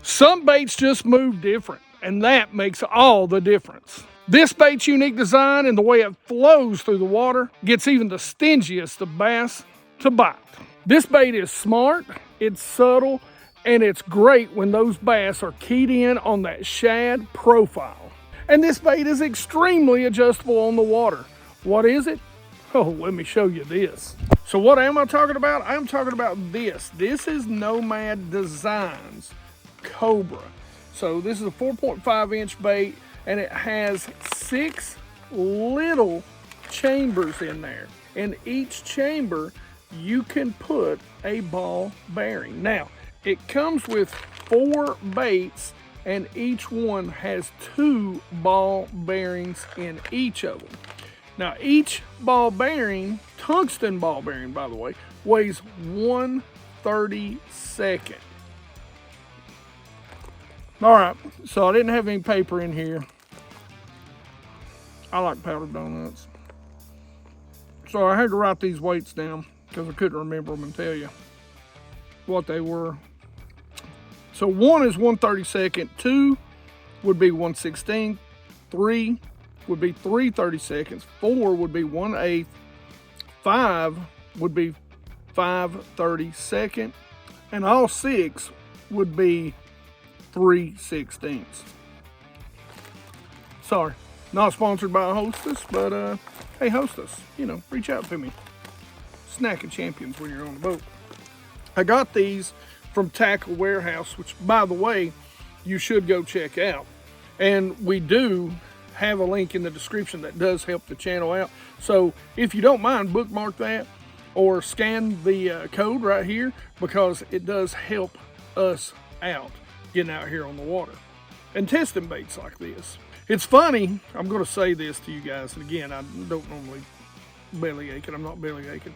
Some baits just move different, and that makes all the difference. This bait's unique design and the way it flows through the water gets even the stingiest of bass to bite. This bait is smart, it's subtle, and it's great when those bass are keyed in on that shad profile. And this bait is extremely adjustable on the water. What is it? Oh, let me show you this. So what am I talking about? I'm talking about this. This is Nomad Designs Cobra. So this is a 4.5 inch bait, and it has 6 little chambers in there. In each chamber, you can put a ball bearing. Now, it comes with 4 baits, and each one has 2 ball bearings in each of them. Now, each ball bearing, tungsten ball bearing, by the way, weighs 1/32. All right, so I didn't have any paper in here. I like powdered donuts. So I had to write these weights down because I couldn't remember them and tell you what they were. So 1 is 1/32, 2 would be 1/16, 3 would be 3/32, 4 would be 1/8, 5 would be 5/32, and all 6 would be 3/16. Sorry, not sponsored by Hostess, but hey Hostess, you know, reach out to me. Snacking champions when you're on the boat. I got these from Tackle Warehouse, which by the way, you should go check out. And we do have a link in the description that does help the channel out. So if you don't mind, bookmark that or scan the code right here, because it does help us out getting out here on the water and testing baits like this. It's funny, I'm going to say this to you guys, and again, I don't normally belly aching, I'm not belly aching,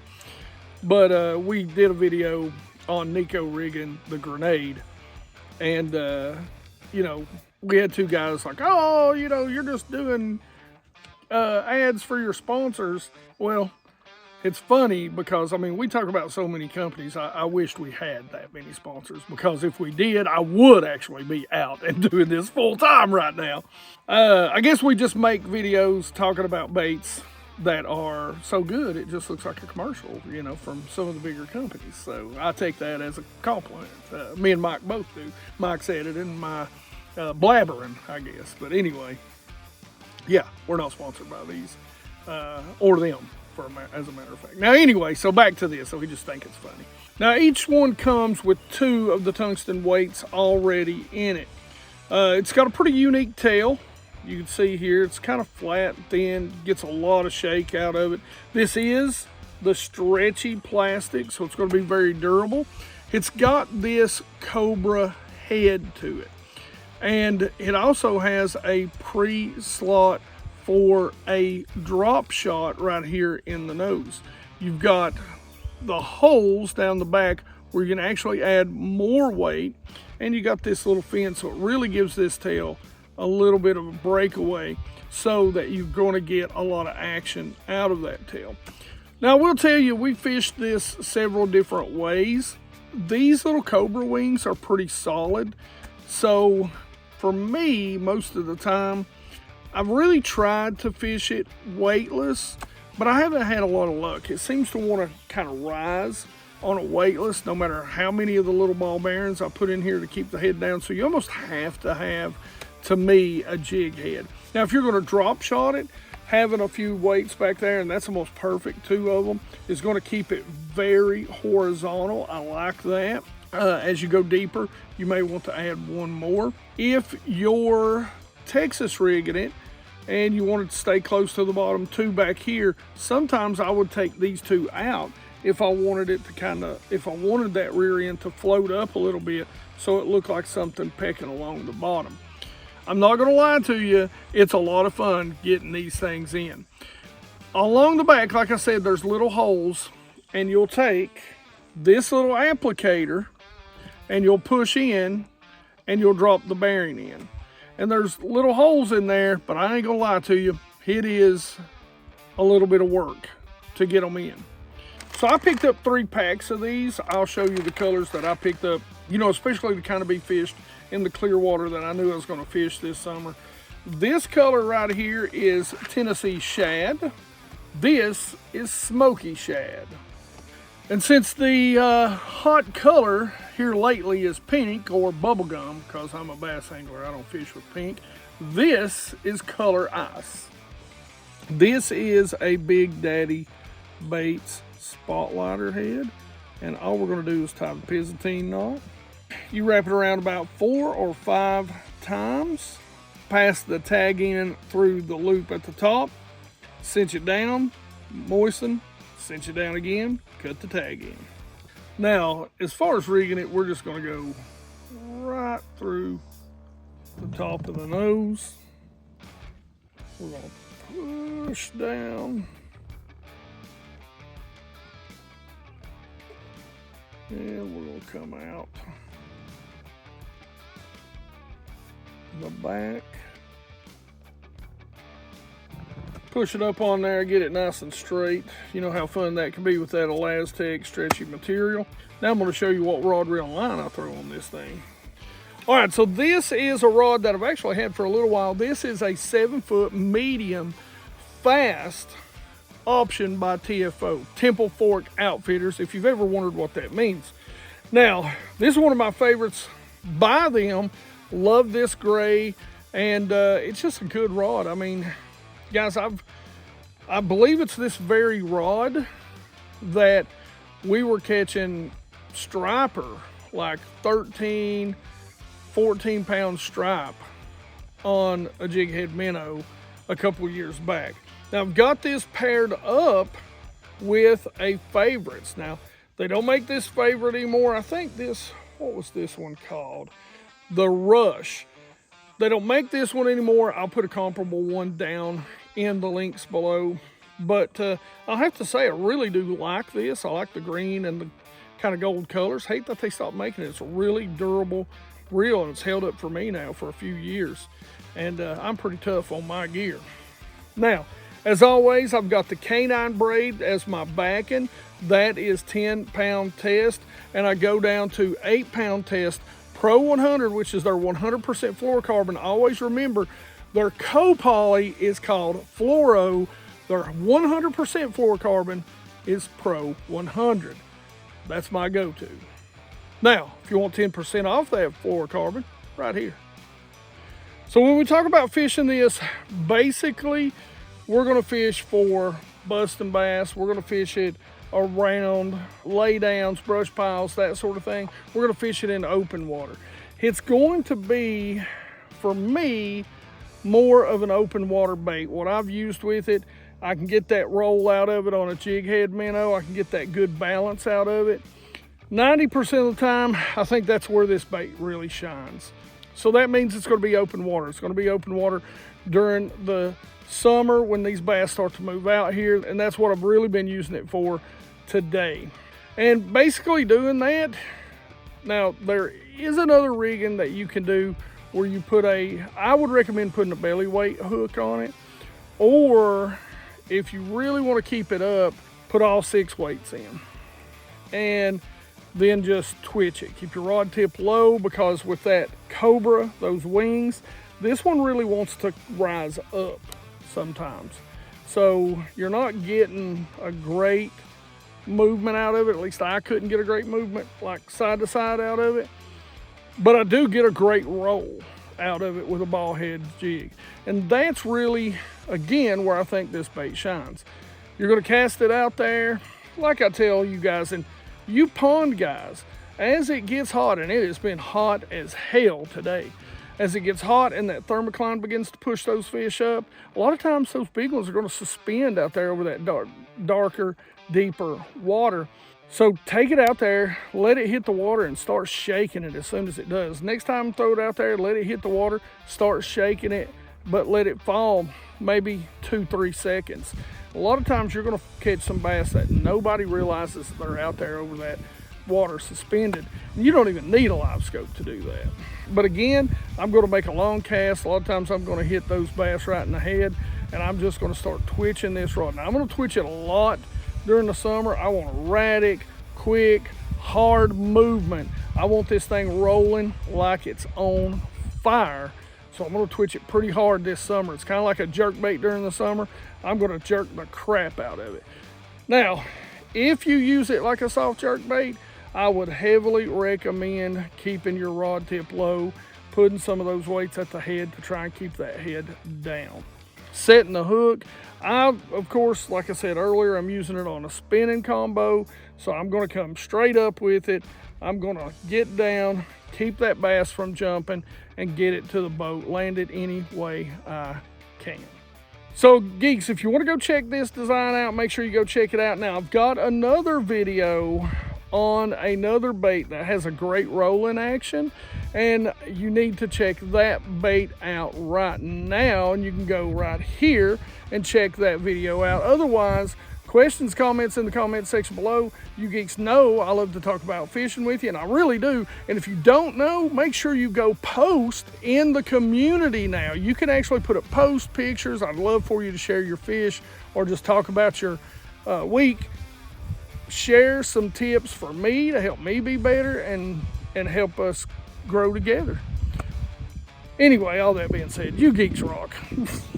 but we did a video on Nico rigging the grenade, and you know, we had 2 guys like, oh, you know, you're just doing ads for your sponsors. Well, it's funny because, I mean, we talk about so many companies. I wished we had that many sponsors, because if we did, I would actually be out and doing this full time right now. I guess we just make videos talking about baits that are so good it just looks like a commercial, you know, from some of the bigger companies. So I take that as a compliment. Me and Mike both do. Mike's editing, my blabbering, I guess. But anyway, yeah, we're not sponsored by these or them, as a matter of fact. Now anyway, so back to this. So we just think it's funny. Now each one comes with 2 of the tungsten weights already in it. It's got a pretty unique tail. You can see here it's kind of flat, thin, gets a lot of shake out of it. This is the stretchy plastic, so it's going to be very durable. It's got this Cobra head to it, and it also has a pre-slot for a drop shot right here in the nose. You've got the holes down the back where you can actually add more weight, and you got this little fin, so it really gives this tail a little bit of a breakaway so that you're going to get a lot of action out of that tail. Now, I will tell you, we fished this several different ways. These little Cobra wings are pretty solid. So for me, most of the time, I've really tried to fish it weightless, but I haven't had a lot of luck. It seems to want to kind of rise on a weightless, no matter how many of the little ball bearings I put in here to keep the head down. So you almost have to have, to me, a jig head. Now, if you're going to drop shot it, having a few weights back there, and that's the most perfect 2 of them, is going to keep it very horizontal. I like that. As you go deeper, you may want to add 1 more. If you're Texas rigging it and you want it to stay close to the bottom 2 back here, sometimes I would take these 2 out if I wanted it to if I wanted that rear end to float up a little bit so it looked like something pecking along the bottom. I'm not going to lie to you, it's a lot of fun getting these things in. Along the back, like I said, there's little holes, and you'll take this little applicator and you'll push in and you'll drop the bearing in. And there's little holes in there, but I ain't going to lie to you, it is a little bit of work to get them in. So I picked up 3 packs of these. I'll show you the colors that I picked up you know, especially to kind of be fished in the clear water that I knew I was going to fish this summer. This color right here is Tennessee shad. This is smoky shad. And since the hot color here lately is pink or bubblegum, because I'm a bass angler, I don't fish with pink, this is color ice. This is a Big Daddy Baits spotlighter head, and all we're going to do is tie the Byzantine knot. You wrap it around about 4 or 5 times, pass the tag in through the loop at the top, cinch it down, moisten, cinch it down again, cut the tag in. Now, as far as rigging it, we're just going to go right through the top of the nose. We're going to push down. And we're going to come out the back. Push it up on there, get it nice and straight. You know how fun that can be with that elastic, stretchy material. Now I'm going to show you what rod, reel, and line I throw on this thing. All right, so this is a rod that I've actually had for a little while. This is a 7-foot medium fast option by TFO, Temple Fork Outfitters, if you've ever wondered what that means. Now, this is one of my favorites by them. Love this gray, and it's just a good rod. I mean, guys, I believe it's this very rod that we were catching striper, like 13, 14 pound stripe on a jig head minnow a couple of years back. Now I've got this paired up with a favorites. Now they don't make this favorite anymore. I think this, what was this one called? The Rush. They don't make this one anymore. I'll put a comparable one down in the links below. But I'll have to say I really do like this. I like the green and the kind of gold colors. Hate that they stopped making it. It's a really durable reel, and it's held up for me now for a few years. And I'm pretty tough on my gear. Now, as always, I've got the canine braid as my backing. That is 10-pound test, and I go down to 8-pound test Pro 100, which is their 100% fluorocarbon. Always remember, their co-poly is called fluoro. Their 100% fluorocarbon is Pro 100. That's my go-to. Now, if you want 10% off that fluorocarbon, right here. So when we talk about fishing this, basically, we're going to fish for busting bass. We're going to fish it around laydowns, brush piles, that sort of thing. We're going to fish it in open water. It's going to be, for me, more of an open water bait. What I've used with it, I can get that roll out of it on a jig head minnow. I can get that good balance out of it. 90% of the time, I think that's where this bait really shines. So that means it's going to be open water. It's going to be open water during the summer when these bass start to move out here, and that's what I've really been using it for today. And basically doing that, now there is another rigging that you can do where you put I would recommend putting a belly weight hook on it, or if you really want to keep it up, put all 6 weights in and then just twitch it. Keep your rod tip low, because with that Cobra, those wings, this one really wants to rise up sometimes. So you're not getting a great movement out of it. At least I couldn't get a great movement like side to side out of it. But I do get a great roll out of it with a ball head jig. And that's really, again, where I think this bait shines. You're going to cast it out there. Like I tell you guys, and you pond guys, as it gets hot, and it has been hot as hell today, as it gets hot and that thermocline begins to push those fish up, a lot of times those big ones are going to suspend out there over that darker, deeper water. So take it out there, let it hit the water, and start shaking it as soon as it does. Next time throw it out there, let it hit the water, start shaking it, but let it fall maybe 2-3 seconds. A lot of times you're going to catch some bass that nobody realizes they're out there over that water suspended. And you don't even need a live scope to do that. But again, I'm going to make a long cast. A lot of times I'm going to hit those bass right in the head, and I'm just going to start twitching this rod. Now I'm going to twitch it a lot during the summer. I want erratic, quick, hard movement. I want this thing rolling like it's on fire. So I'm gonna twitch it pretty hard this summer. It's kind of like a jerk bait during the summer. I'm gonna jerk the crap out of it. Now, if you use it like a soft jerk bait, I would heavily recommend keeping your rod tip low, putting some of those weights at the head to try and keep that head down. Setting the hook, of course, like I said earlier, I'm using it on a spinning combo, so I'm gonna come straight up with it. I'm gonna get down, keep that bass from jumping, and get it to the boat, land it any way I can. So geeks, if you want to go check this design out, make sure you go check it out. Now I've got another video on another bait that has a great rolling action, and you need to check that bait out right now, and you can go right here and check that video out. Otherwise, questions, comments in the comment section below. You geeks know I love to talk about fishing with you, and I really do. And if you don't know, make sure you go post in the community now. You can actually put up post pictures. I'd love for you to share your fish or just talk about your week. Share some tips for me to help me be better and help us grow together. Anyway, all that being said, you geeks rock.